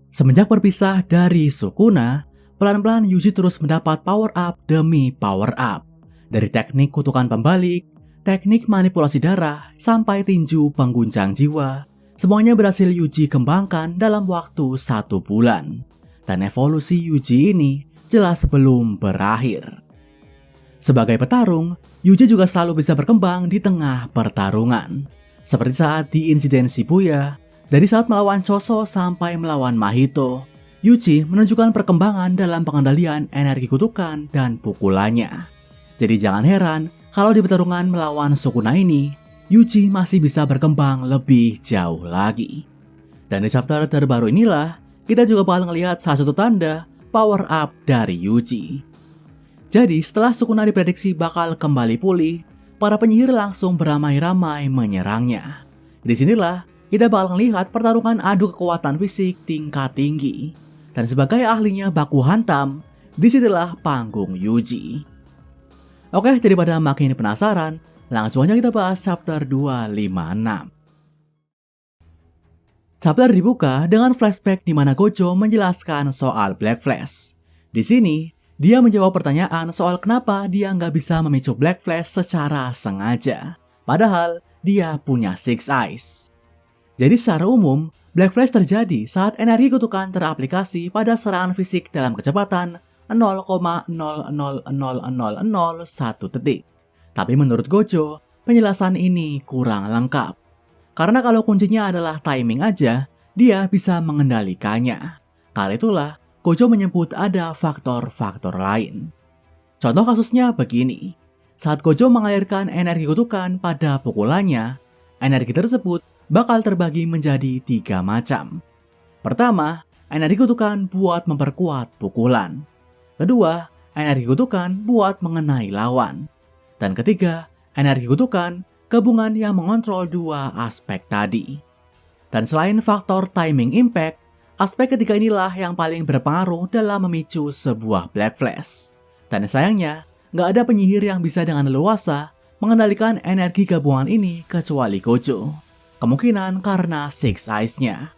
Semenjak berpisah dari Sukuna, pelan-pelan Yuji terus mendapat power up demi power up. Dari teknik kutukan pembalik, teknik manipulasi darah, sampai tinju pengguncang jiwa, semuanya berhasil Yuji kembangkan dalam waktu 1 bulan. Dan evolusi Yuji ini jelas belum berakhir. Sebagai petarung, Yuji juga selalu bisa berkembang di tengah pertarungan. Seperti saat di insiden Shibuya, dari saat melawan Choso sampai melawan Mahito, Yuji menunjukkan perkembangan dalam pengendalian energi kutukan dan pukulannya. Jadi jangan heran kalau di pertarungan melawan Sukuna ini, Yuji masih bisa berkembang lebih jauh lagi. Dan di chapter terbaru inilah, kita juga bakal ngelihat salah satu tanda power up dari Yuji. Jadi setelah Sukuna diprediksi bakal kembali pulih, para penyihir langsung beramai-ramai menyerangnya. Disinilah kita bakal ngelihat pertarungan adu kekuatan fisik tingkat tinggi. Dan sebagai ahlinya baku hantam, disinilah panggung Yuji. Oke, daripada makin penasaran, langsung aja kita bahas chapter 256. Chapter dibuka dengan flashback di mana Gojo menjelaskan soal Black Flash. Di sini, dia menjawab pertanyaan soal kenapa dia nggak bisa memicu Black Flash secara sengaja. Padahal, dia punya Six Eyes. Jadi secara umum, Black Flash terjadi saat energi kutukan teraplikasi pada serangan fisik dalam kecepatan 0,000001 detik. Tapi menurut Gojo, penjelasan ini kurang lengkap. Karena kalau kuncinya adalah timing aja, dia bisa mengendalikannya. Karena itulah, Gojo menyebut ada faktor-faktor lain. Contoh kasusnya begini. Saat Gojo mengalirkan energi kutukan pada pukulannya, energi tersebut bakal terbagi menjadi 3 macam. Pertama, energi kutukan buat memperkuat pukulan. Kedua, energi kutukan buat mengenai lawan. Dan ketiga, energi kutukan gabungan yang mengontrol 2 aspek tadi. Dan selain faktor timing impact, aspek ketiga inilah yang paling berpengaruh dalam memicu sebuah Black Flash. Dan sayangnya, nggak ada penyihir yang bisa dengan leluasa mengendalikan energi gabungan ini kecuali Gojo. Kemungkinan karena Six Eyes-nya.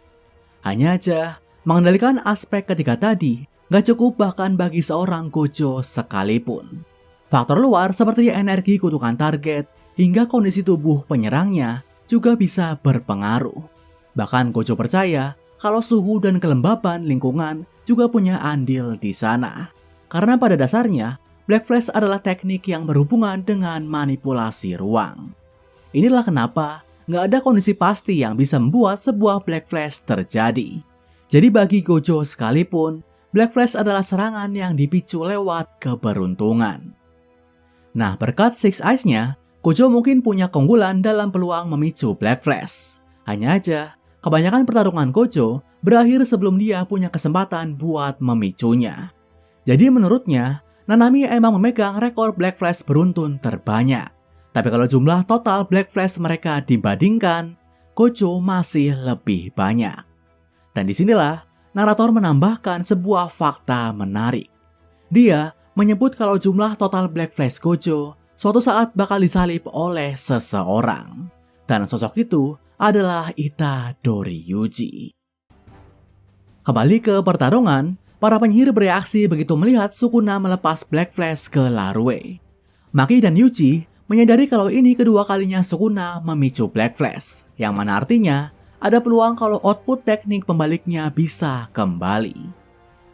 Hanya aja, mengendalikan aspek ketiga tadi nggak cukup bahkan bagi seorang Gojo sekalipun. Faktor luar seperti energi kutukan target, hingga kondisi tubuh penyerangnya juga bisa berpengaruh. Bahkan Gojo percaya kalau suhu dan kelembaban lingkungan juga punya andil di sana. Karena pada dasarnya, Black Flash adalah teknik yang berhubungan dengan manipulasi ruang. Inilah kenapa nggak ada kondisi pasti yang bisa membuat sebuah Black Flash terjadi. Jadi bagi Gojo sekalipun, Black Flash adalah serangan yang dipicu lewat keberuntungan. Nah, berkat Six Eyes-nya, Gojo mungkin punya keunggulan dalam peluang memicu Black Flash. Hanya aja, kebanyakan pertarungan Gojo berakhir sebelum dia punya kesempatan buat memicunya. Jadi menurutnya, Nanami emang memegang rekor Black Flash beruntun terbanyak. Tapi kalau jumlah total Black Flash mereka dibandingkan, Gojo masih lebih banyak. Dan disinilah, narator menambahkan sebuah fakta menarik. Dia menyebut kalau jumlah total Black Flash Gojo suatu saat bakal disalib oleh seseorang. Dan sosok itu adalah Itadori Yuji. Kembali ke pertarungan, para penyihir bereaksi begitu melihat Sukuna melepas Black Flash ke Larue. Maki dan Yuji menyadari kalau ini kedua kalinya Sukuna memicu Black Flash, yang mana artinya ada peluang kalau output teknik pembaliknya bisa kembali.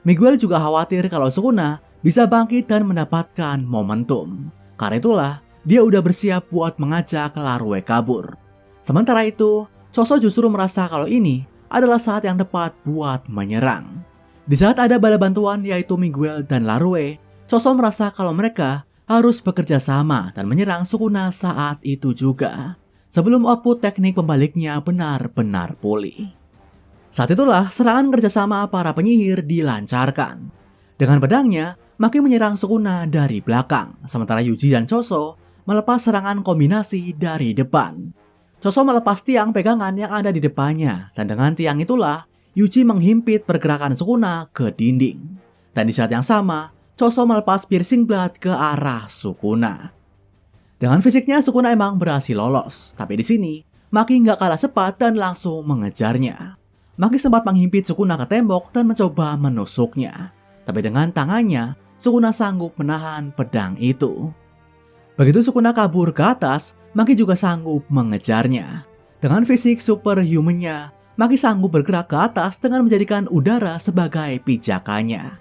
Miguel juga khawatir kalau Sukuna bisa bangkit dan mendapatkan momentum. Karena itulah, dia udah bersiap buat mengajak Larue kabur. Sementara itu, Choso justru merasa kalau ini adalah saat yang tepat buat menyerang. Di saat ada bala bantuan yaitu Miguel dan Larue, Choso merasa kalau mereka harus bekerja sama dan menyerang Sukuna saat itu juga. Sebelum output teknik pembaliknya benar-benar pulih. Saat itulah serangan kerjasama para penyihir dilancarkan. Dengan pedangnya, Maki menyerang Sukuna dari belakang, sementara Yuji dan Choso melepas serangan kombinasi dari depan. Choso melepas tiang pegangan yang ada di depannya, dan dengan tiang itulah, Yuji menghimpit pergerakan Sukuna ke dinding. Dan di saat yang sama, Choso melepas piercing blade ke arah Sukuna. Dengan fisiknya, Sukuna emang berhasil lolos, tapi di sini, Maki nggak kalah cepat dan langsung mengejarnya. Maki sempat menghimpit Sukuna ke tembok dan mencoba menusuknya. Tapi dengan tangannya, Sukuna sanggup menahan pedang itu. Begitu Sukuna kabur ke atas, Maki juga sanggup mengejarnya. Dengan fisik superhumannya, Maki sanggup bergerak ke atas dengan menjadikan udara sebagai pijakannya.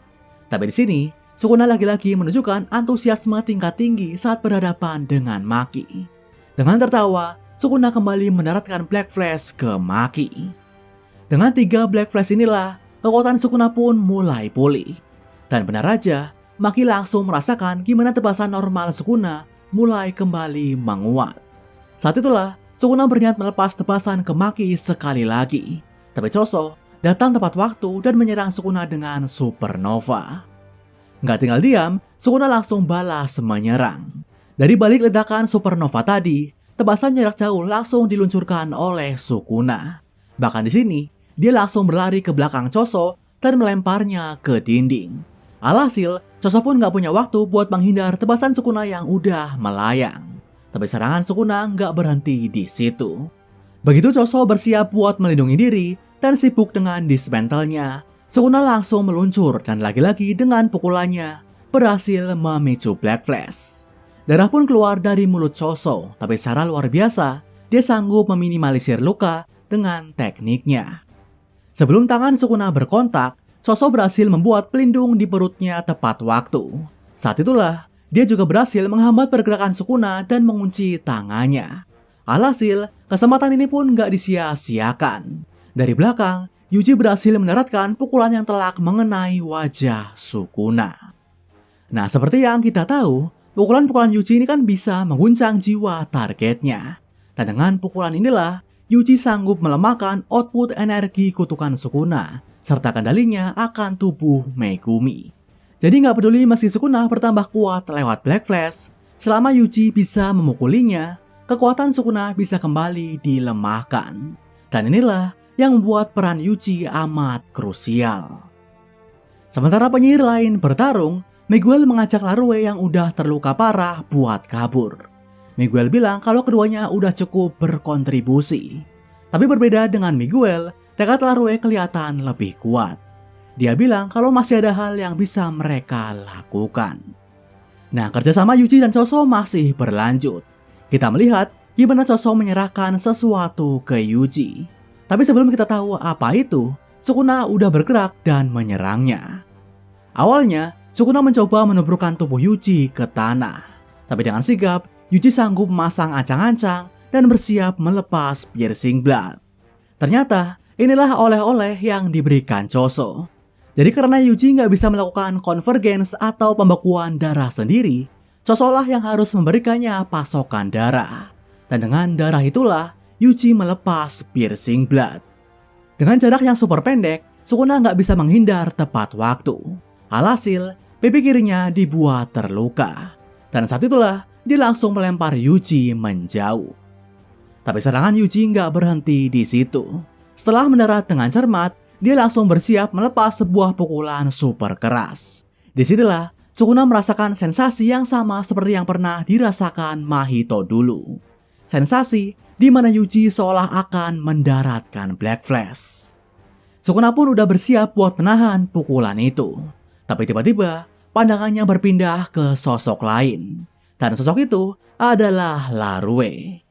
Tapi di sini, Sukuna lagi-lagi menunjukkan antusiasme tingkat tinggi saat berhadapan dengan Maki. Dengan tertawa, Sukuna kembali mendaratkan Black Flash ke Maki. Dengan 3 Black Flash inilah, kekuatan Sukuna pun mulai pulih. Dan benar aja, Maki langsung merasakan gimana tebasan normal Sukuna mulai kembali menguat. Saat itulah, Sukuna berniat melepas tebasan ke Maki sekali lagi. Tapi Choso datang tepat waktu dan menyerang Sukuna dengan supernova. Nggak tinggal diam, Sukuna langsung balas menyerang. Dari balik ledakan supernova tadi, tebasan jarak jauh langsung diluncurkan oleh Sukuna. Bahkan di sini, dia langsung berlari ke belakang Choso dan melemparnya ke dinding. Alhasil, Choso pun nggak punya waktu buat menghindar tebasan Sukuna yang udah melayang. Tapi serangan Sukuna nggak berhenti di situ. Begitu Choso bersiap buat melindungi diri dan sibuk dengan dismantle-nya, Sukuna langsung meluncur dan lagi-lagi dengan pukulannya berhasil memicu Black Flash. Darah pun keluar dari mulut Choso, tapi secara luar biasa, dia sanggup meminimalisir luka dengan tekniknya. Sebelum tangan Sukuna berkontak, Choso berhasil membuat pelindung di perutnya tepat waktu. Saat itulah, dia juga berhasil menghambat pergerakan Sukuna dan mengunci tangannya. Alhasil, kesempatan ini pun gak disia-siakan. Dari belakang, Yuji berhasil mendaratkan pukulan yang telak mengenai wajah Sukuna. Nah, seperti yang kita tahu, pukulan-pukulan Yuji ini kan bisa mengguncang jiwa targetnya. Dan dengan pukulan inilah, Yuji sanggup melemahkan output energi kutukan Sukuna, serta kendalinya akan tubuh Megumi. Jadi nggak peduli meski Sukuna bertambah kuat lewat Black Flash, selama Yuji bisa memukulinya, kekuatan Sukuna bisa kembali dilemahkan. Dan inilah yang membuat peran Yuji amat krusial. Sementara penyihir lain bertarung, Miguel mengajak Larue yang udah terluka parah buat kabur. Miguel bilang kalau keduanya udah cukup berkontribusi. Tapi berbeda dengan Miguel, tekad Larue kelihatan lebih kuat. Dia bilang kalau masih ada hal yang bisa mereka lakukan. Nah, kerjasama Yuji dan Choso masih berlanjut. Kita melihat gimana Choso menyerahkan sesuatu ke Yuji. Tapi sebelum kita tahu apa itu, Sukuna udah bergerak dan menyerangnya. Awalnya, Sukuna mencoba menubrukkan tubuh Yuji ke tanah. Tapi dengan sigap, Yuji sanggup memasang ancang-ancang dan bersiap melepas piercing blood. Ternyata, inilah oleh-oleh yang diberikan Choso. Jadi karena Yuji nggak bisa melakukan convergence atau pembekuan darah sendiri, Choso lah yang harus memberikannya pasokan darah. Dan dengan darah itulah, Yuji melepas piercing blood. Dengan jarak yang super pendek, Sukuna nggak bisa menghindar tepat waktu. Alhasil, pipi kirinya dibuat terluka. Dan saat itulah, dia langsung melempar Yuji menjauh. Tapi serangan Yuji nggak berhenti di situ. Setelah mendarat dengan cermat, dia langsung bersiap melepas sebuah pukulan super keras. Disinilah, Sukuna merasakan sensasi yang sama seperti yang pernah dirasakan Mahito dulu. Sensasi di mana Yuji seolah akan mendaratkan Black Flash. Sukuna pun udah bersiap buat menahan pukulan itu. Tapi tiba-tiba, pandangannya berpindah ke sosok lain. Dan sosok itu adalah Larue.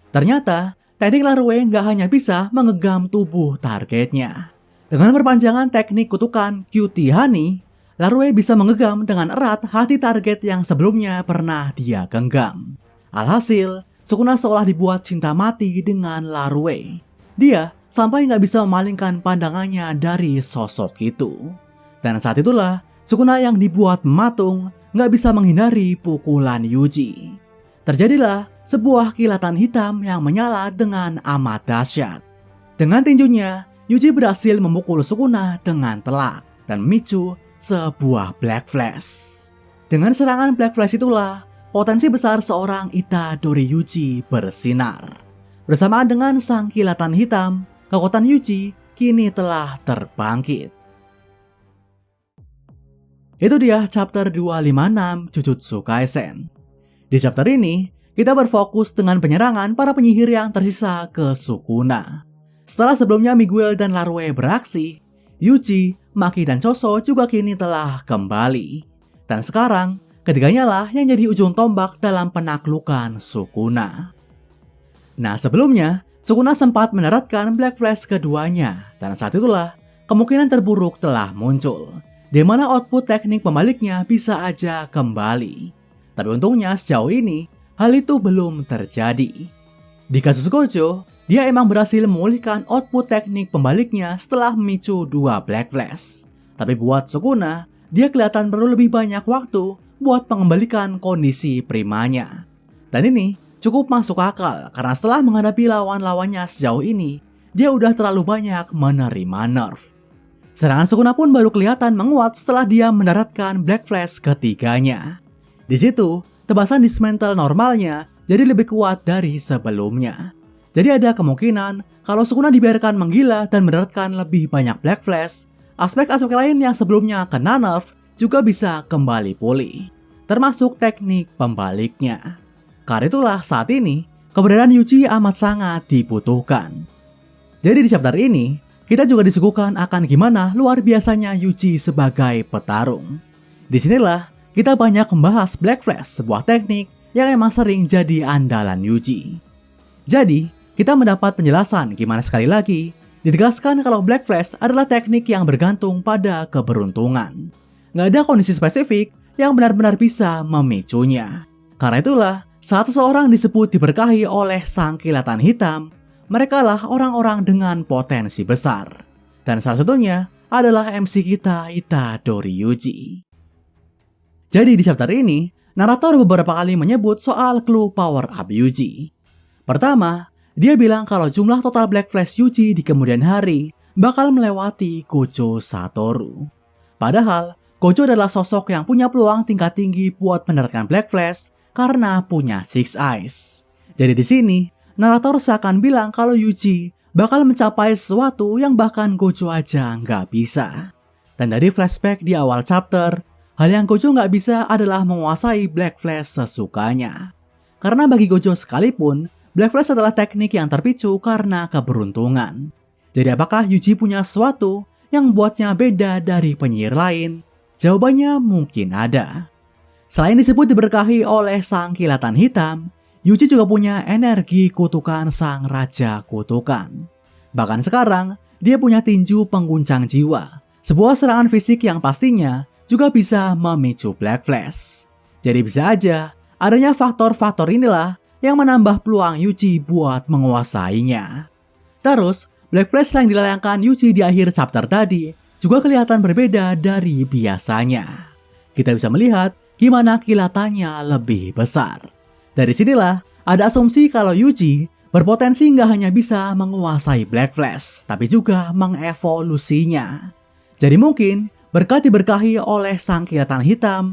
Ternyata, teknik Larue nggak hanya bisa menggenggam tubuh targetnya. Dengan perpanjangan teknik kutukan QT Honey, Larue bisa menggenggam dengan erat hati target yang sebelumnya pernah dia genggam. Alhasil, Sukuna seolah dibuat cinta mati dengan Larue. Dia sampai nggak bisa memalingkan pandangannya dari sosok itu. Dan saat itulah, Sukuna yang dibuat mematung nggak bisa menghindari pukulan Yuji. Terjadilah sebuah kilatan hitam yang menyala dengan amat dahsyat. Dengan tinjunya, Yuji berhasil memukul Sukuna dengan telak dan memicu sebuah Black Flash. Dengan serangan Black Flash itulah, potensi besar seorang Itadori Yuji bersinar. Bersamaan dengan sang kilatan hitam, kekuatan Yuji kini telah terbangkit. Itu dia chapter 256 Jujutsu Kaisen. Di chapter ini, kita berfokus dengan penyerangan para penyihir yang tersisa ke Sukuna. Setelah sebelumnya Miguel dan Larue beraksi, Yuji, Maki dan Choso juga kini telah kembali. Dan sekarang, ketiganya lah yang jadi ujung tombak dalam penaklukan Sukuna. Nah sebelumnya, Sukuna sempat mendaratkan Black Flash keduanya, dan saat itulah kemungkinan terburuk telah muncul, di mana output teknik pembaliknya bisa aja kembali. Tapi untungnya sejauh ini, hal itu belum terjadi. Di kasus Gojo, dia emang berhasil memulihkan output teknik pembaliknya setelah memicu 2 Black Flash. Tapi buat Sukuna, dia kelihatan perlu lebih banyak waktu buat mengembalikan kondisi primanya. Dan ini cukup masuk akal karena setelah menghadapi lawan-lawannya sejauh ini, dia udah terlalu banyak menerima nerf. Serangan Sukuna pun baru kelihatan menguat setelah dia mendaratkan Black Flash ketiganya. Di situ, tebasan dismantle normalnya jadi lebih kuat dari sebelumnya. Jadi ada kemungkinan kalau Sukuna dibiarkan menggila dan mendaratkan lebih banyak Black Flash, aspek-aspek lain yang sebelumnya kena nerf juga bisa kembali pulih, termasuk teknik pembaliknya. Karena itulah saat ini, keberadaan Yuji amat sangat dibutuhkan. Jadi di chapter ini, kita juga disuguhkan akan gimana luar biasanya Yuji sebagai petarung. Disinilah kita banyak membahas Black Flash, sebuah teknik yang emang sering jadi andalan Yuji. Jadi, kita mendapat penjelasan gimana sekali lagi ditegaskan kalau Black Flash adalah teknik yang bergantung pada keberuntungan. Nggak ada kondisi spesifik yang benar-benar bisa memicunya. Karena itulah, saat seseorang disebut diberkahi oleh sang kilatan hitam, mereka lah orang-orang dengan potensi besar. Dan salah satunya adalah MC kita, Itadori Yuji. Jadi di chapter ini, narator beberapa kali menyebut soal clue power up Yuji. Pertama, dia bilang kalau jumlah total Black Flash Yuji di kemudian hari bakal melewati Gojo Satoru. Padahal, Gojo adalah sosok yang punya peluang tingkat tinggi buat menerapkan Black Flash karena punya Six Eyes. Jadi di sini, narator seakan bilang kalau Yuji bakal mencapai sesuatu yang bahkan Gojo aja nggak bisa. Dan dari flashback di awal chapter, hal yang Gojo nggak bisa adalah menguasai Black Flash sesukanya. Karena bagi Gojo sekalipun, Black Flash adalah teknik yang terpicu karena keberuntungan. Jadi apakah Yuji punya sesuatu yang membuatnya beda dari penyihir lain? Jawabannya mungkin ada. Selain disebut diberkahi oleh sang kilatan hitam, Yuji juga punya energi kutukan sang raja kutukan. Bahkan sekarang, dia punya tinju pengguncang jiwa, sebuah serangan fisik yang pastinya juga bisa memicu Black Flash. Jadi bisa aja, adanya faktor-faktor inilah yang menambah peluang Yuji buat menguasainya. Terus, Black Flash yang dilayangkan Yuji di akhir chapter tadi juga kelihatan berbeda dari biasanya. Kita bisa melihat gimana kilatannya lebih besar. Dari sinilah ada asumsi kalau Yuji berpotensi nggak hanya bisa menguasai Black Flash, tapi juga mengevolusinya. Jadi mungkin berkat diberkahi oleh sang kilatan hitam,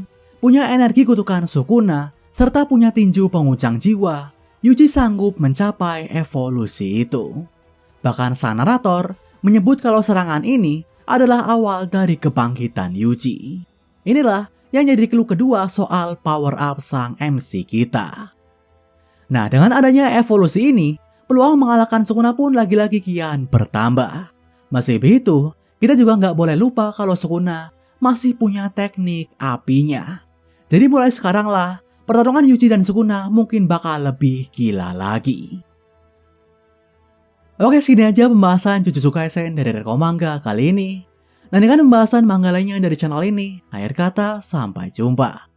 punya energi kutukan Sukuna, serta punya tinju penguncang jiwa, Yuji sanggup mencapai evolusi itu. Bahkan sang narator menyebut kalau serangan ini adalah awal dari kebangkitan Yuji. Inilah yang jadi clue kedua soal power up sang MC kita. Nah, dengan adanya evolusi ini, peluang mengalahkan Sukuna pun lagi-lagi kian bertambah. Masih begitu, kita juga nggak boleh lupa kalau Sukuna masih punya teknik apinya. Jadi mulai sekarang lah, pertarungan Yuji dan Sukuna mungkin bakal lebih gila lagi. Oke, segini aja pembahasan Jujutsu Kaisen dari Reko Manga kali ini. Nantikan pembahasan manga lainnya dari channel ini. Akhir kata, sampai jumpa.